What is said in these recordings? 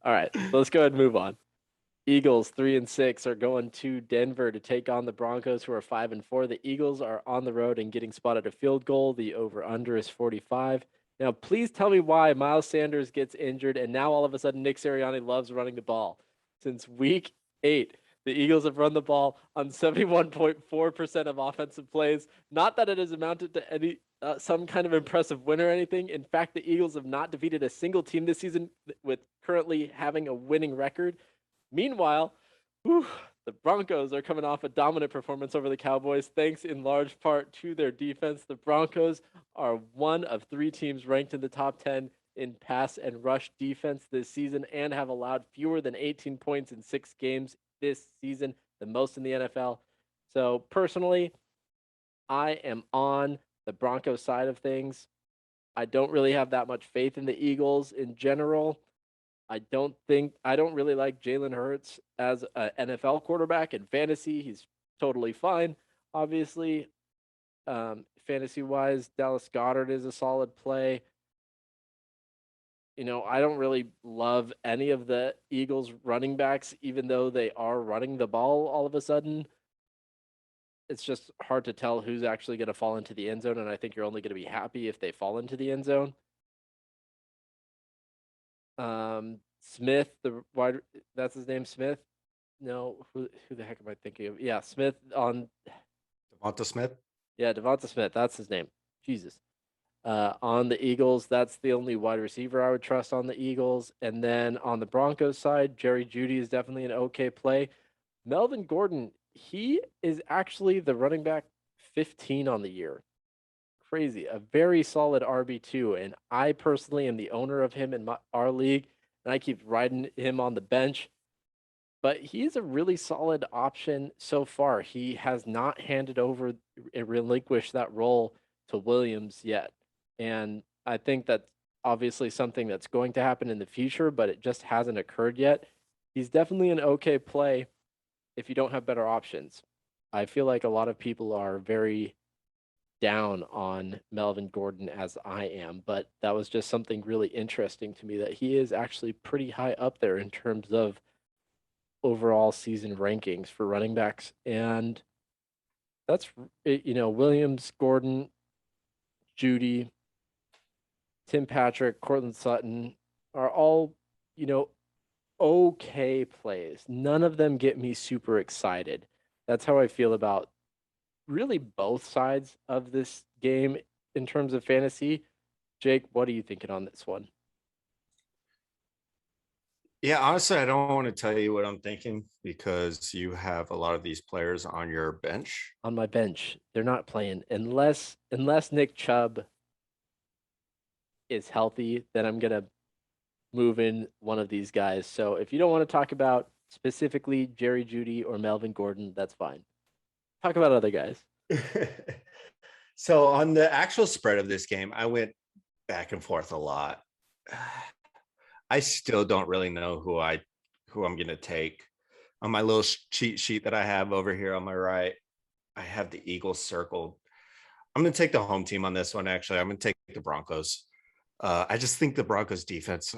All right, let's go ahead and move on. Eagles 3-6 are going to Denver to take on the Broncos, who are 5-4. The Eagles are on the road and getting spotted a field goal. The over/under is 45. Now, please tell me why Miles Sanders gets injured, and now all of a sudden Nick Sirianni loves running the ball. Since week 8, the Eagles have run the ball on 71.4% of offensive plays. Not that it has amounted to any some kind of impressive win or anything. In fact, the Eagles have not defeated a single team this season with currently having a winning record. Meanwhile, the Broncos are coming off a dominant performance over the Cowboys, thanks in large part to their defense. The Broncos are one of 3 teams ranked in the top 10 in pass and rush defense this season and have allowed fewer than 18 points in 6 games this season, the most in the NFL. So personally, I am on the Broncos side of things. I don't really have that much faith in the Eagles in general. I don't really like Jalen Hurts as an NFL quarterback in fantasy. He's totally fine, obviously. Fantasy wise, Dallas Goedert is a solid play. I don't really love any of the Eagles running backs, even though they are running the ball all of a sudden. It's just hard to tell who's actually going to fall into the end zone, and I think you're only going to be happy if they fall into the end zone. Smith, that's his name, Smith. No, who the heck am I thinking of? Yeah, Smith on Devonta Smith. Yeah, Devonta Smith, that's his name. Jesus. On the Eagles, that's the only wide receiver I would trust on the Eagles. And then on the Broncos side, Jerry Jeudy is definitely an okay play. Melvin Gordon, he is actually the running back 15 on the year. Crazy. A very solid RB2. And I personally am the owner of him in our league, and I keep riding him on the bench. But he's a really solid option so far. He has not handed over and relinquished that role to Williams yet. And I think that's obviously something that's going to happen in the future, but it just hasn't occurred yet. He's definitely an okay play if you don't have better options. I feel like a lot of people are very down on Melvin Gordon, as I am, but that was just something really interesting to me that he is actually pretty high up there in terms of overall season rankings for running backs. And that's, Williams, Gordon, Jeudy, Tim Patrick, Cortland Sutton are all, okay plays. None of them get me super excited. That's how I feel about really both sides of this game in terms of fantasy. Jake, what are you thinking on this one? Yeah, honestly, I don't want to tell you what I'm thinking because you have a lot of these players on your bench. On my bench, they're not playing unless Nick Chubb is healthy, then I'm gonna move in one of these guys. So if you don't want to talk about specifically Jerry Jeudy or Melvin Gordon, that's fine. Talk about other guys. So on the actual spread of this game, I went back and forth a lot. I still don't really know who I'm going to take. On my little cheat sheet that I have over here on my right, I have the Eagles circled. I'm going to take the home team on this one. Actually, I'm going to take the Broncos. I just think the Broncos defense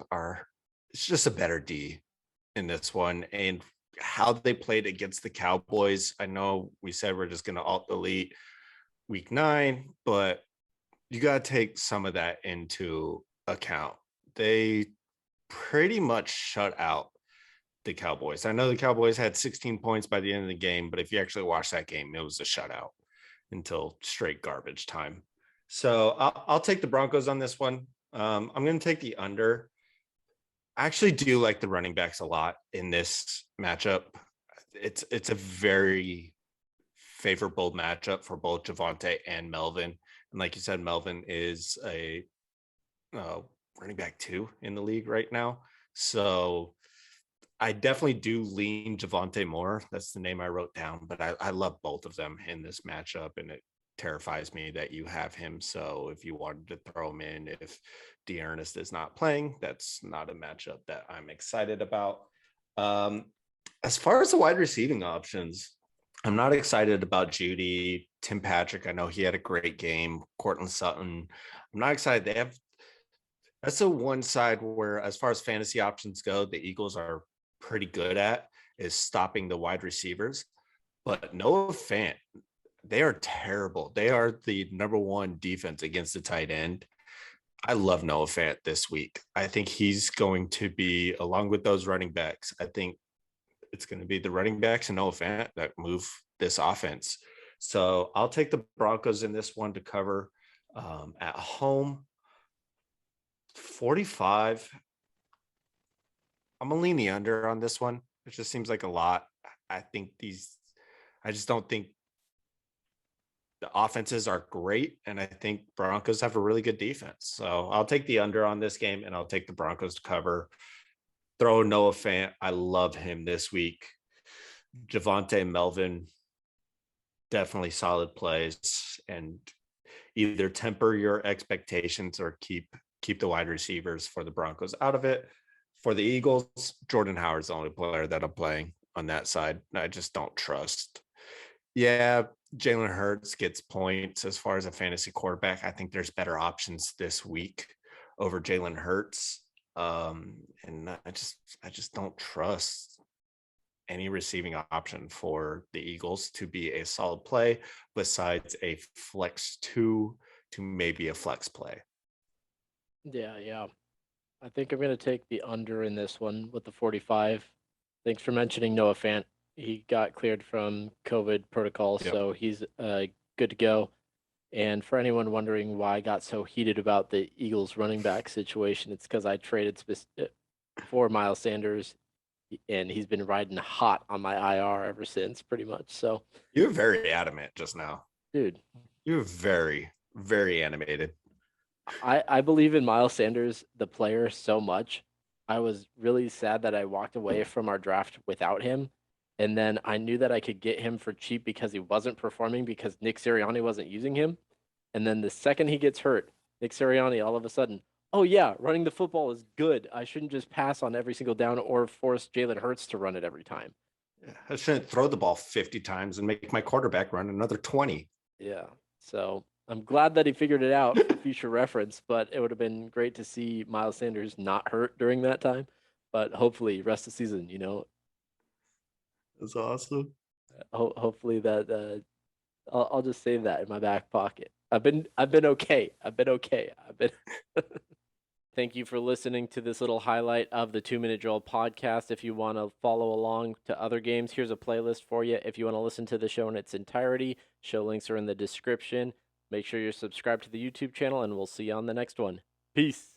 it's just a better D in this one. And how they played against the Cowboys, I know we said we're just going to alt delete week 9, but you got to take some of that into account. They pretty much shut out the Cowboys. I know the Cowboys had 16 points by the end of the game, but if you actually watch that game, it was a shutout until straight garbage time. So I'll take the Broncos on this one. I'm going to take the under. I actually do like the running backs a lot in this matchup. It's a very favorable matchup for both Javonte and Melvin. And like you said, Melvin is a running back 2 in the league right now. So I definitely do lean Javonte more. That's the name I wrote down, but I love both of them in this matchup, and it terrifies me that you have him. So if you wanted to throw him in, if Dearness is not playing, that's not a matchup that I'm excited about. As far as the wide receiving options, I'm not excited about Jeudy. Tim Patrick, I know he had a great game. Cortland Sutton, I'm not excited. That's the one side where, as far as fantasy options go, the Eagles are pretty good at is stopping the wide receivers. But Noah Fant, they are terrible. They are the number one defense against the tight end. I love Noah Fant this week. I think he's going to be, along with those running backs, I think it's going to be the running backs and Noah Fant that move this offense. So I'll take the Broncos in this one to cover at home. 45. I'm gonna lean the under on this one. It just seems like a lot. I think I just don't think the offenses are great. And I think Broncos have a really good defense. So I'll take the under on this game and I'll take the Broncos to cover. Throw Noah Fant. I love him this week. Javante Melvin, definitely solid plays. And either temper your expectations or keep the wide receivers for the Broncos out of it. For the Eagles, Jordan Howard's the only player that I'm playing on that side. I just don't trust. Yeah, Jalen Hurts gets points as far as a fantasy quarterback. I think there's better options this week over Jalen Hurts. And I just don't trust any receiving option for the Eagles to be a solid play besides a flex two to maybe a flex play. Yeah, yeah. I think I'm going to take the under in this one with the 45. Thanks for mentioning Noah Fant. He got cleared from COVID protocol, Yep. so he's good to go. And for anyone wondering why I got so heated about the Eagles running back situation, it's because I traded for Miles Sanders, and he's been riding hot on my IR ever since, pretty much. So, You're very adamant just now. dude, You're very, very animated. I believe in Miles Sanders, the player, so much. I was really sad that I walked away from our draft without him. And then I knew that I could get him for cheap because he wasn't performing because Nick Sirianni wasn't using him. And then the second he gets hurt, Nick Sirianni all of a sudden, oh yeah, running the football is good. I shouldn't just pass on every single down or force Jalen Hurts to run it every time. I shouldn't throw the ball 50 times and make my quarterback run another 20. Yeah. So I'm glad that he figured it out for future reference, but it would have been great to see Miles Sanders not hurt during that time. But hopefully, rest of the season, That's awesome. hopefully that I'll just save that in my back pocket. I've been okay. I've been okay. I've been. Thank you for listening to this little highlight of the 2 Minute Drill podcast. If you want to follow along to other games, here's a playlist for you. If you want to listen to the show in its entirety, show links are in the description. Make sure you're subscribed to the YouTube channel, and we'll see you on the next one. Peace.